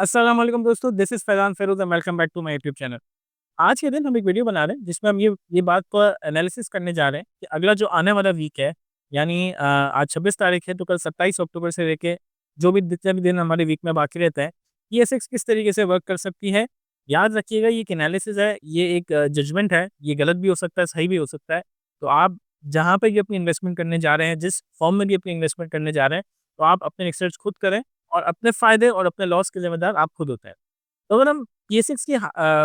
अस्सलाम वालेकुम दोस्तों, this is Faizan Feroz and welcome back to my YouTube channel. आज के दिन हम एक वीडियो बना रहे हैं जिसमें हम ये बात को एनालिसिस करने जा रहे हैं कि अगला जो आने वाला वीक है, यानी आज 26 तारीख है तो कल 27 अक्टूबर से लेके जो भी जितने भी दिन हमारे वीक में बाकी रहता है, TSX किस तरीके से वर्क कर सकती है। याद रखिएगा ये एक एनालिसिस है, ये एक जजमेंट है, ये गलत भी हो सकता है, सही भी हो सकता है। तो आप जहाँ पे भी अपनी इन्वेस्टमेंट करने जा रहे हैं, जिस फर्म में भी अपनी इन्वेस्टमेंट करने जा रहे हैं, तो आप अपने रिसर्च खुद करें और अपने फ़ायदे और अपने लॉस के ज़िम्मेदार आप खुद होते हैं। तो अगर हम TSX की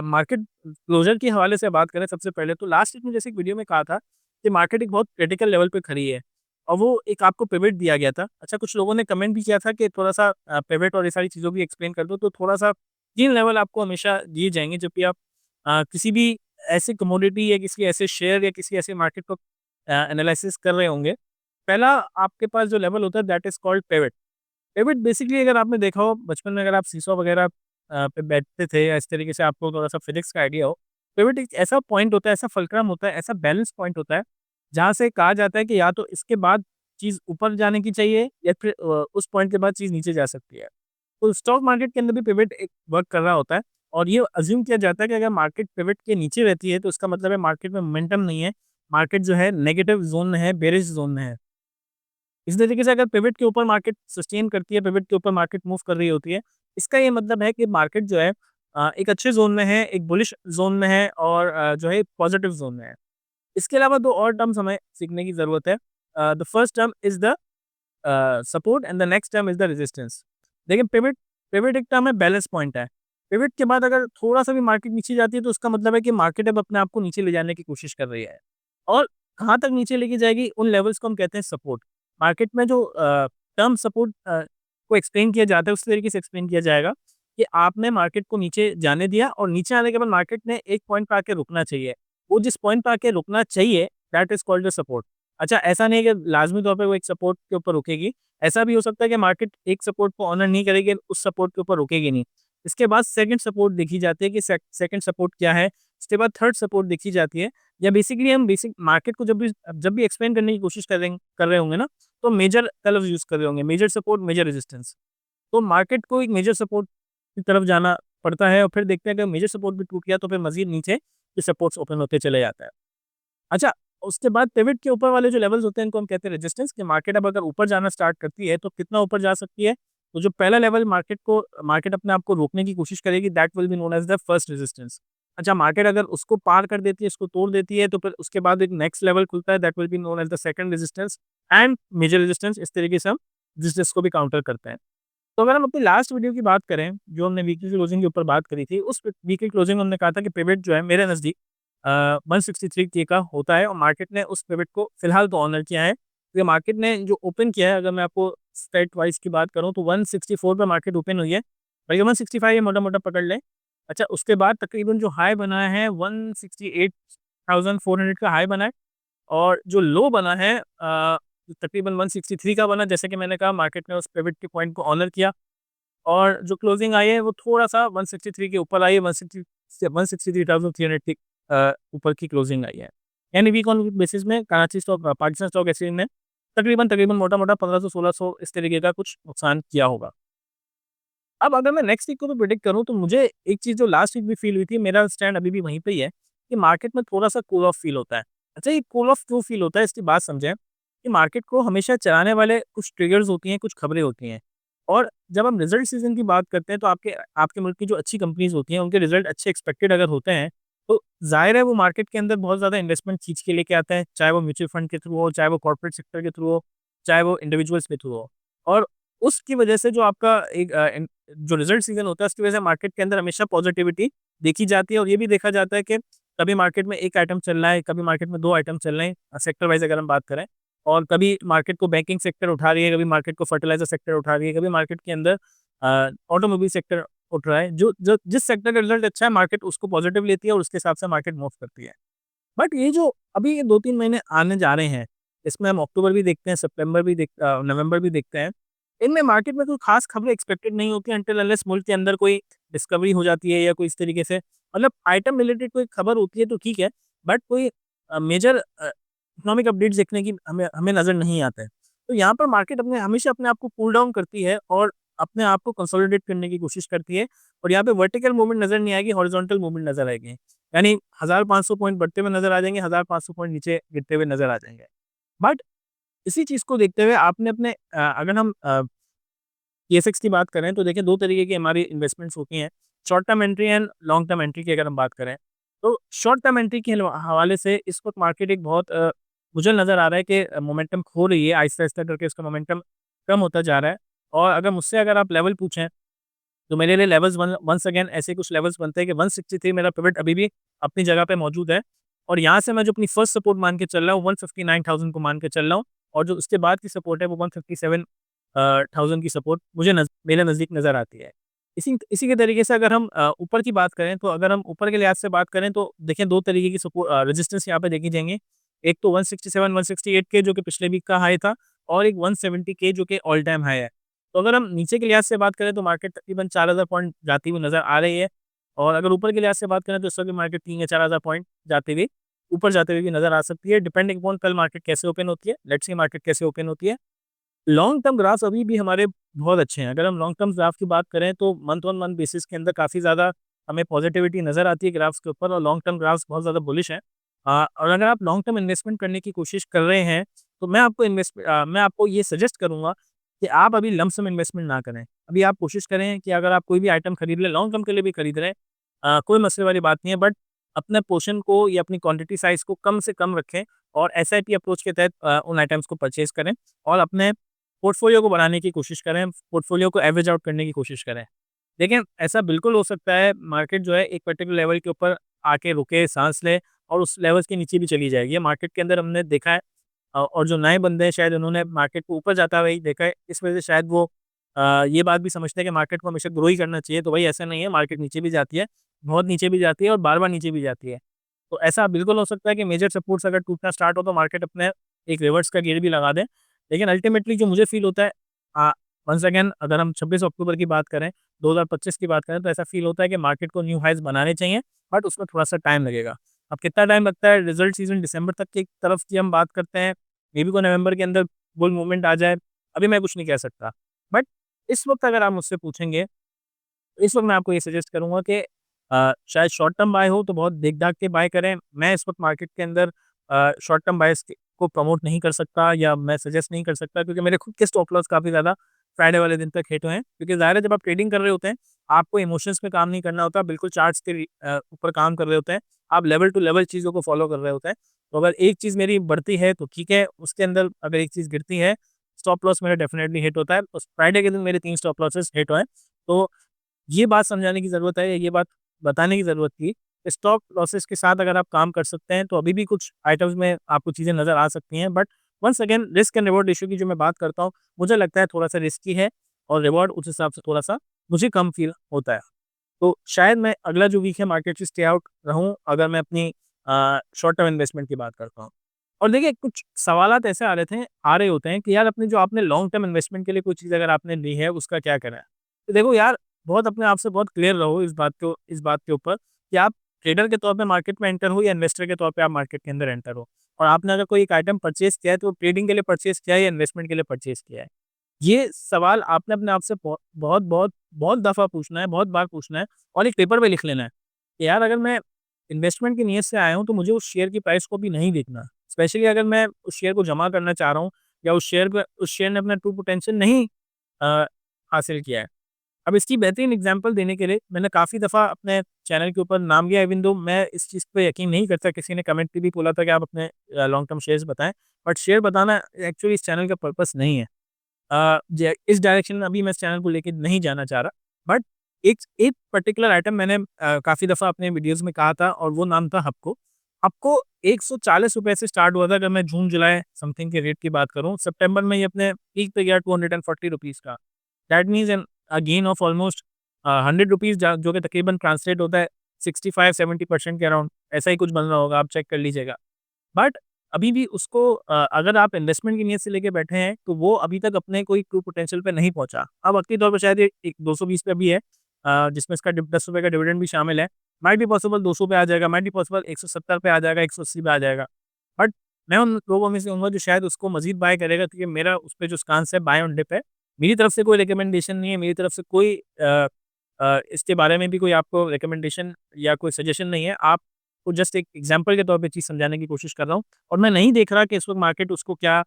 मार्केट क्लोज़र के हवाले से बात करें सबसे पहले तो लास्ट वीक में जैसे एक वीडियो में कहा था कि मार्केट एक बहुत क्रिटिकल लेवल पे खड़ी है और वो एक आपको पिवट दिया गया था। अच्छा, कुछ लोगों ने कमेंट भी किया था कि थोड़ा-सा पिवट और ये सारी चीज़ों की एक्सप्लेन कर दो, तो थोड़ा-सा 3 लेवल आपको हमेशा दिए जाएँगे जब भी आप किसी भी ऐसी कमोडिटी या किसी ऐसे शेयर या किसी ऐसे मार्केट को एनालिसिस कर रहे होंगे। पहला आपके पास जो लेवल होता है that is called pivot. Pivot basically अगर आपने देखा हो बचपन में, अगर आप सीसॉ वगैरह पे बैठते थे या इस तरीके से आपको थोड़ा-सा फिज़िक्स का आइडिया हो, पिवट एक ऐसा पॉइंट होता है, ऐसा फुलक्रम होता है, ऐसा बैलेंस पॉइंट होता है, जहाँ से कहा जाता है कि या तो इसके बाद चीज़ ऊपर जाने की चाहिए या फिर उस पॉइंट के बाद चीज़ नीचे जा सकती है। तो स्टॉक मार्केट के अंदर भी पिवट एक वर्क कर रहा होता है और ये अज़्यूम किया जाता है कि अगर मार्केट पिवट के नीचे रहती है, तो इसका मतलब है मार्केट में मोमेंटम नहीं है, मार्केट जो है नेगेटिव ज़ोन में है, बेयरिश ज़ोन में है। इस तरीके से अगर पिवट के ऊपर मार्केट सस्टेन करती है, पिवट के ऊपर मार्केट मूव कर रही होती है, इसका ये मतलब है कि मार्केट जो है एक अच्छे ज़ोन में है, एक बुलिश ज़ोन में है और जो है पॉजिटिव ज़ोन में है। इसके अलावा 2 और टर्म्स हमें सीखने की ज़रूरत है। The first term is the support and the next term is the resistance. देखिए पिवट पिवट एक टर्म है, बैलेंस पॉइंट है। पिवट के बाद अगर थोड़ा-सा भी मार्केट नीचे जाती है तो उसका मतलब है कि मार्केट अब अपने आप को नीचे ले जाने की कोशिश कर रही है। और कहाँ तक नीचे लेके जाएगी, उन लेवल्स को हम कहते हैं सपोर्ट। मार्केट में जो टर्म सपोर्ट को एक्सप्लेन किया जाता है उस तरीके से एक्सप्लेन किया जाएगा कि आपने मार्केट को नीचे जाने दिया और नीचे आने के बाद मार्केट ने एक पॉइंट पे आके रुकना चाहिए। वो जिस पॉइंट पे आके रुकना चाहिए that is called the support. अच्छा, ऐसा नहीं है कि लाज़मी तौर पे वो एक सपोर्ट के ऊपर रुकेगी। ऐसा भी हो सकता है कि मार्केट एक सपोर्ट को ऑनर नहीं करेगी, उस सपोर्ट के ऊपर रुकेगी नहीं। इसके बाद सेकंड सपोर्ट देखी जाती है कि सेकंड सपोर्ट क्या है? उसके बाद थर्ड सपोर्ट देखी जाती है या बेसिकली हम बेसिक मार्केट को जब भी एक्सप्लेन करने की कोशिश कर रहे होंगे ना, तो मेजर कलर्स यूज़ कर रहे होंगे, मेजर सपोर्ट, मेजर रेजिस्टेंस। तो मार्केट को एक मेजर सपोर्ट की तरफ जाना पड़ता है और फिर देखते हैं कि मेजर सपोर्ट भी टूट गया तो फिर मज़ीद नीचे ये सपोर्ट्स ओपन होते चले जाता है। अच्छा, उसके बाद पिवट के ऊपर वाले जो लेवल्स होते हैं इनको हम कहते हैं रेजिस्टेंस, कि मार्केट अब अगर ऊपर जाना स्टार्ट करती है तो कितना ऊपर जा सकती है? तो जो पहला लेवल मार्केट अपने आप को रोकने की कोशिश करेगी that will be known as the first resistance. अच्छा, मार्केट अगर उसको पार कर देती है, इसको तोड़ देती है तो फिर उसके बाद एक नेक्स्ट लेवल खुलता है that will be known as the second resistance and major resistance. इस तरीके से हम रेजिस्टेंस को भी काउंटर करते हैं। तो अगर हम अपनी लास्ट वीडियो की बात करें, जो हमने वीकली क्लोजिंग के ऊपर बात करी थी, उस वीकली क्लोजिंग में हमने कहा था कि पिवट जो है मेरे नज़दीक 163 के का होता है और मार्केट ने उस पिवट को फिलहाल तो ऑनर किया है। क्योंकि मार्केट ने जो ओपन किया है, अगर मैं आपको स्ट्रेट वाइज़ की बात करूँ तो 164 पे मार्केट ओपन हुई है। भैया 165 ये मोटा-मोटा पकड़ लें। अच्छा, उसके बाद तकरीबन जो हाई बना है 168,400 का हाई बना है और जो लो बना है तकरीबन 163 का बना। जैसे कि मैंने कहा, मार्केट ने उस पिवट के पॉइंट को ऑनर किया और जो क्लोजिंग आई है वो थोड़ा-सा 163 के ऊपर आई है, 163,300 के ऊपर की क्लोजिंग आई है। यानी वीक ऑन वीक बेसिस में Karachi stock Pakistan stock exchange ने तकरीबन मोटा-मोटा 1500-1600 इस तरीके का कुछ नुकसान किया होगा। अब अगर मैं नेक्स्ट वीक को भी प्रेडिक्ट करूँ तो मुझे एक चीज़ जो लास्ट वीक भी फ़ील हुई थी, मेरा स्टैंड अभी भी वहीं पे ही है कि मार्केट में थोड़ा-सा कूल ऑफ फ़ील होता है। अच्छा, ये कूल ऑफ क्यों फ़ील होता है इसकी बात समझें कि मार्केट को हमेशा चलाने वाले कुछ ट्रिगर्स होती हैं, कुछ खबरें होती हैं और जब हम रिज़ल्ट सीज़न की बात करते हैं तो आपके आपके मुल्क की जो अच्छी कंपनीज़ होती हैं, उनके रिज़ल्ट अच्छे एक्सपेक्टेड अगर होते हैं, तो ज़ाहिर है वो मार्केट के अंदर बहुत ज़्यादा इन्वेस्टमेंट खींच के लेके आता है, चाहे वो म्यूचुअल फंड के थ्रू हो, चाहे वो कॉर्पोरेट सेक्टर के थ्रू हो, चाहे वो इंडिविजुअल्स के थ्रू हो। और उसकी वजह से जो आपका एक जो रिज़ल्ट सीज़न होता है उसकी वजह से मार्केट के अंदर हमेशा पॉजिटिविटी देखी जाती है और ये भी देखा जाता है कि कभी मार्केट में 1 आइटम चल रहा है, कभी मार्केट में 2 आइटम चल रहे हैं, सेक्टर वाइज़ अगर हम बात करें और कभी मार्केट को बैंकिंग सेक्टर उठा रही है, कभी मार्केट को फर्टिलाइज़र सेक्टर उठा रही है, कभी मार्केट के अंदर ऑटोमोबाइल सेक्टर उठ रहा है। जो जो जिस सेक्टर का रिज़ल्ट अच्छा है मार्केट उसको पॉजिटिव लेती है और उसके हिसाब से मार्केट मूव करती है। बट ये जो अभी ये 2-3 महीने आने जा रहे हैं, इसमें हम अक्टूबर भी देखते हैं, नवंबर भी देखते हैं। इनमें मार्केट में कोई खास खबरें एक्सपेक्टेड नहीं होती अनटिल अनलेस मुल्क के अंदर कोई डिस्कवरी हो जाती है या कोई इस तरीके से मतलब आइटम रिलेटेड कोई खबर होती है तो ठीक है, बट कोई मेजर इकोनॉमिक अपडेट्स देखने की हमें हमें नज़र नहीं आता है। तो यहाँ पर मार्केट अपने हमेशा अपने आप को कूल डाउन करती है और अपने आप को कंसोलिडेट करने की कोशिश करती है और यहाँ पे वर्टिकल मूवमेंट नज़र नहीं आएगी, हॉरिजॉन्टल मूवमेंट नज़र आएगी। यानी 1500 पॉइंट बढ़ते हुए नज़र आ जाएँगे, 1500 पॉइंट नीचे गिरते हुए नज़र आ जाएँगे। बट इसी चीज़ को देखते हुए आपने अपने अगर हम टीएसएक्स की बात करें तो देखिए 2 तरीके की हमारी इन्वेस्टमेंट्स होती हैं, short term entry and long term entry की अगर हम बात करें। तो शॉर्ट टर्म एंट्री के हवाले से इस वक़्त मार्केट एक बहुत मुझे नज़र आ रहा है कि मोमेंटम खो रही है, आहिस्ता-आहिस्ता करके उसका मोमेंटम कम होता जा रहा है। और अगर मुझसे अगर आप लेवल पूछें, तो मेरे लिए लेवल्स वंस अगेन ऐसे कुछ लेवल्स बनते हैं कि 163 मेरा पिवट अभी भी अपनी जगह पे मौजूद है और यहाँ से मैं जो अपनी फर्स्ट सपोर्ट मान के चल रहा हूँ 159,000 को मान के चल रहा हूँ और जो उसके बाद की सपोर्ट है वो 157 1000 की सपोर्ट मुझे मेरे नज़दीक नज़र आती है। इसी इसी के तरीके से अगर हम ऊपर की बात करें तो अगर हम ऊपर के लिहाज से बात करें तो देखिए 2 तरीके की रेजिस्टेंस यहाँ पे देखी जाएँगी। एक तो 167 168 के जो कि पिछले वीक का हाई था और एक 170 के जो कि ऑल टाइम हाई है। तो अगर हम नीचे के लिहाज से बात करें तो मार्केट तकरीबन 4000 पॉइंट जाती हुई नज़र आ रही है और अगर ऊपर के लिहाज से बात करें तो इस वक्त भी मार्केट 3 या 4000 पॉइंट जाते हुए ऊपर जाते हुए भी नज़र आ सकती है डिपेंडिंग अपॉन कल मार्केट कैसे ओपन होती है। लेट्स सी मार्केट कैसे ओपन होती है। लॉन्ग टर्म ग्राफ्स अभी भी हमारे बहुत अच्छे हैं। अगर हम लॉन्ग टर्म ग्राफ की बात करें तो मंथ ऑन मंथ बेसिस के अंदर काफ़ी ज़्यादा हमें पॉजिटिविटी नज़र आती है ग्राफ्स के ऊपर और लॉन्ग टर्म ग्राफ्स बहुत ज़्यादा बुलिश हैं। और अगर आप लॉन्ग टर्म इन्वेस्टमेंट करने की कोशिश कर रहे हैं तो मैं आपको ये सजेस्ट करूँगा कि आप अभी लंप सम इन्वेस्टमेंट ना करें। अभी आप कोशिश करें कि अगर आप कोई भी आइटम खरीद लें, लॉन्ग टर्म के लिए भी खरीद रहे हैं, कोई मसले वाली बात नहीं है बट अपने पोर्शन को या अपनी क्वांटिटी साइज़ को कम से कम रखें और एसआईपी अप्रोच के तहत उन आइटम्स को परचेज़ करें और अपने पोर्टफ़ोलियो को बढ़ाने की कोशिश करें, पोर्टफ़ोलियो को एवरेज आउट करने की कोशिश करें। देखिए, ऐसा बिल्कुल हो सकता है मार्केट जो है एक पर्टिकुलर लेवल के ऊपर आके रुके, साँस ले और उस लेवल्स के नीचे भी चली जाएगी। ये मार्केट के अंदर हमने देखा है और जो नए बंदे हैं शायद उन्होंने मार्केट को ऊपर जाता हुआ ही देखा है, इस वजह से शायद वो ये बात भी समझते हैं कि मार्केट को हमेशा ग्रो ही करना चाहिए, तो भाई ऐसा नहीं है, मार्केट नीचे भी जाती है, बहुत नीचे भी जाती है और बार-बार नीचे भी जाती है। तो ऐसा बिल्कुल हो सकता है कि मेजर सपोर्ट्स अगर टूटना स्टार्ट हो तो मार्केट अपने एक रिवर्स का गियर भी लगा दे। लेकिन अल्टीमेटली जो मुझे फ़ील होता है अ, वन्स अगेन अगर हम 26 अक्टूबर की बात करें, 2025 की बात करें तो ऐसा फ़ील होता है कि मार्केट को न्यू हाइज़ बनाने चाहिए, बट उसमें थोड़ा-सा टाइम लगेगा। अब कितना टाइम लगता है रिज़ल्ट सीज़न दिसंबर तक की तरफ की हम बात करते हैं, मे बी को नवंबर के अंदर बुल मूवमेंट आ जाए, अभी मैं कुछ नहीं कह सकता। बट इस वक़्त अगर आप मुझसे पूछेंगे, तो इस वक़्त मैं आपको ये सजेस्ट करूँगा कि शायद शॉर्ट टर्म बाय हो तो बहुत देख-दाख के बाय करें। मैं इस वक़्त मार्केट के अंदर शॉर्ट टर्म बायर्स को प्रमोट नहीं कर सकता या मैं सजेस्ट नहीं कर सकता क्योंकि मेरे खुद के स्टॉप लॉस काफ़ी ज़्यादा फ्राइडे वाले दिन तक हिट हुए हैं। क्योंकि ज़ाहिर है जब आप ट्रेडिंग कर रहे होते हैं, आपको इमोशंस पे काम नहीं करना होता, बिल्कुल चार्ट्स के ऊपर काम कर रहे होते हैं। आप लेवल टू लेवल चीज़ों को फ़ॉलो कर रहे होते हैं। तो अगर एक चीज़ मेरी बढ़ती है तो ठीक है, उसके अंदर अगर एक चीज़ गिरती है, स्टॉप लॉस मेरा डेफ़िनिटली हिट होता है। तो फ्राइडे के दिन मेरे 3 स्टॉप लॉसेस हिट हुए हैं। तो ये बात समझाने की ज़रूरत है, ये बात बताने की ज़रूरत थी। स्टॉप लॉसेस के साथ अगर आप काम कर सकते हैं, तो अभी भी कुछ आइटम्स में आपको चीज़ें नज़र आ सकती हैं। But once again risk and reward ratio की जो मैं बात करता हूँ, मुझे लगता है थोड़ा-सा रिस्की है और रिवॉर्ड उस हिसाब से थोड़ा-सा मुझे कम फ़ील होता है। तो शायद मैं अगला जो वीक है मार्केट से स्टे आउट रहूँ, अगर मैं अपनी शॉर्ट टर्म इन्वेस्टमेंट की बात करता हूँ। और देखिए कुछ सवालात ऐसे आ रहे होते हैं कि यार अपनी जो आपने लॉन्ग टर्म इन्वेस्टमेंट के लिए कोई चीज़ अगर आपने ली है, उसका क्या करें? तो देखो यार, बहुत अपने आप से बहुत क्लियर रहो इस बात के ऊपर कि आप ट्रेडर के तौर पे मार्केट में एंटर हो या इन्वेस्टर के तौर पे आप मार्केट के अंदर एंटर हो। और आपने अगर कोई एक आइटम परचेज़ किया है, तो ट्रेडिंग के लिए परचेज़ किया है या इन्वेस्टमेंट के लिए परचेज़ किया है? ये सवाल आपने अपने आप से बहुत दफ़ा पूछना है, बहुत बार पूछना है और एक पेपर पे लिख लेना है, कि यार अगर मैं इन्वेस्टमेंट की नीयत से आया हूँ, तो मुझे उस शेयर की प्राइस को भी नहीं देखना। स्पेशली अगर मैं उस शेयर को जमा करना चाह रहा हूँ या उस शेयर ने अपना ट्रू पोटेंशियल नहीं अ, हासिल किया है। अब इसकी बेहतरीन एग्ज़ाम्पल देने के लिए मैंने काफ़ी दफ़ा अपने चैनल के ऊपर नाम लिया इवन दो मैं इस चीज़ पे यकीन नहीं करता, किसी ने कमेंट पे भी बोला था कि आप अपने लॉन्ग टर्म शेयर्स बताएँ, बट शेयर बताना एक्चुअली इस चैनल का पर्पस नहीं है। इस डायरेक्शन में अभी मैं इस चैनल को लेके नहीं जाना चाह रहा। बट एक एक पर्टिकुलर आइटम मैंने काफ़ी दफ़ा अपने वीडियोज़ में कहा था और वो नाम था हपको। हपको ₹140 से स्टार्ट हुआ था अगर मैं जून-जुलाई समथिंग के रेट की बात करूँ। सितंबर में ये अपने पीक पे गया ₹240 का। That means a gain of almost ₹100 जो कि तकरीबन ट्रांसलेट होता है 65-70% के अराउंड, ऐसा ही कुछ बन रहा होगा, आप चेक कर लीजिएगा। बट अभी भी उसको अगर आप इन्वेस्टमेंट की नीयत से लेके बैठे हैं, तो वो अभी तक अपने कोई ट्रू पोटेंशियल पे नहीं पहुँचा। अब वक़्ती तौर पे शायद ये एक 220 पे भी है जिसमें इसका डिव ₹10 का डिविडेंड भी शामिल है। माइट बी पॉसिबल 200 पे आ जाएगा, माइट बी पॉसिबल 170 पे आ जाएगा, 180 पे आ जाएगा। बट मैं उन लोगों में से हूँगा जो शायद उसको मज़ीद बाय करेगा क्योंकि मेरा उस पे जो स्टांस है बाय ऑन डिप है। मेरी तरफ से कोई रिकमेंडेशन नहीं है, मेरी तरफ से कोई इसके बारे में भी कोई आपको रिकमेंडेशन या कोई सजेशन नहीं है। आपको जस्ट एक एग्ज़ाम्पल के तौर पे चीज़ समझाने की कोशिश कर रहा हूँ और मैं नहीं देख रहा कि इस वक़्त मार्केट उसको क्या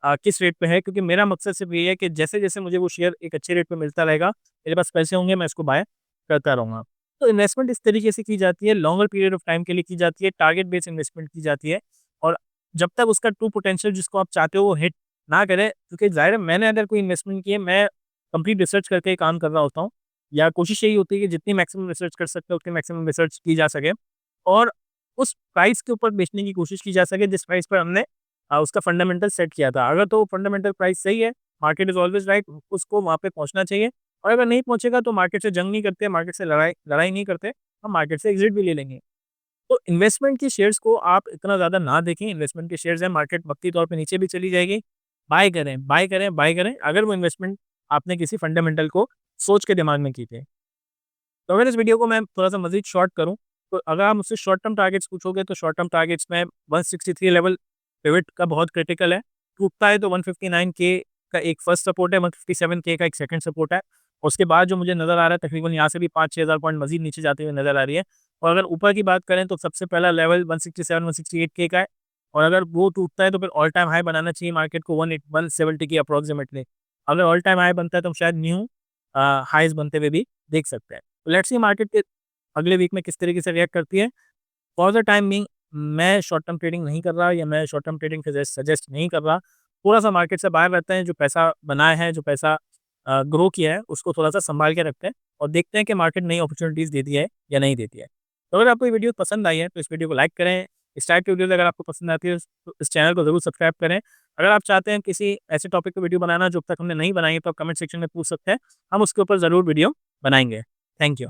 किस रेट पे है, क्योंकि मेरा मकसद सिर्फ़ ये है कि जैसे-जैसे मुझे वो शेयर एक अच्छे रेट पे मिलता रहेगा, मेरे पास पैसे होंगे, मैं इसको बाय करता रहूँगा। तो इन्वेस्टमेंट इस तरीके से की जाती है, लॉन्गर पीरियड ऑफ टाइम के लिए की जाती है, टारगेट बेस्ड इन्वेस्टमेंट की जाती है और जब तक उसका ट्रू पोटेंशियल जिसको आप चाहते हो वो हिट ना करे, क्योंकि ज़ाहिर है मैंने अगर कोई इन्वेस्टमेंट की है, मैं कंप्लीट रिसर्च करके ही काम कर रहा होता हूँ या कोशिश यही होती है कि जितनी मैक्सिमम रिसर्च कर सकते हो उतनी मैक्सिमम रिसर्च की जा सके और उस प्राइस के ऊपर बेचने की कोशिश की जा सके जिस प्राइस पर हमने उसका फंडामेंटल सेट किया था। अगर तो फंडामेंटल प्राइस सही है, मार्केट इज़ ऑलवेज़ राइट, उसको वहाँ पे पहुँचना चाहिए और अगर नहीं पहुँचेगा तो मार्केट से जंग नहीं करते, मार्केट से लड़ाई लड़ाई नहीं करते, हम मार्केट से एग्ज़िट भी ले लेंगे। तो इन्वेस्टमेंट के शेयर्स को आप इतना ज़्यादा ना देखें, इन्वेस्टमेंट के शेयर्स हैं, मार्केट वक़्ती तौर पे नीचे भी चली जाएगी, बाय करें, बाय करें, बाय करें, अगर वो इन्वेस्टमेंट आपने किसी फंडामेंटल को सोच के दिमाग में की थी। तो अगर इस वीडियो को मैं थोड़ा-सा मज़ीद शॉर्ट करूँ, तो अगर आप मुझसे शॉर्ट टर्म टारगेट्स पूछोगे तो शॉर्ट टर्म टारगेट्स में 163 लेवल पिवट का बहुत क्रिटिकल है। टूटता है तो 159 के का एक फर्स्ट सपोर्ट है, 157 के का एक सेकंड सपोर्ट है। उसके बाद जो मुझे नज़र आ रहा है तकरीबन यहाँ से भी 5-6 हज़ार पॉइंट मज़ीद नीचे जाते हुए नज़र आ रही है। और अगर ऊपर की बात करें तो सबसे पहला लेवल 167-168 के का है और अगर वो टूटता है तो फिर ऑल टाइम हाई बनाना चाहिए मार्केट को 170 की अप्रॉक्सिमेटली। अगर ऑल टाइम हाई बनता है तो हम शायद न्यू हाइज़ बनते हुए भी देख सकते हैं। लेट्स सी मार्केट के अगले वीक में किस तरीके से रिएक्ट करती है। फॉर द टाइम बीइंग मैं शॉर्ट टर्म ट्रेडिंग नहीं कर रहा या मैं शॉर्ट टर्म ट्रेडिंग सजेस्ट नहीं कर रहा। थोड़ा-सा मार्केट से बाहर रहते हैं, जो पैसा बनाया है, जो पैसा ग्रो किया है, उसको थोड़ा-सा सँभाल के रखते हैं और देखते हैं कि मार्केट नई अपॉर्च्युनिटीज़ देती है या नहीं देती है। तो अगर आपको ये वीडियो पसंद आई है, तो इस वीडियो को लाइक करें। इस टाइप की वीडियोज़ अगर आपको पसंद आती है, तो इस चैनल को ज़रूर सब्सक्राइब करें। अगर आप चाहते हैं किसी ऐसे टॉपिक पे वीडियो बनाना जो अब तक हमने नहीं बनाई है, तो आप कमेंट सेक्शन में पूछ सकते हैं। हम उसके ऊपर ज़रूर वीडियो बनाएँगे। Thank you.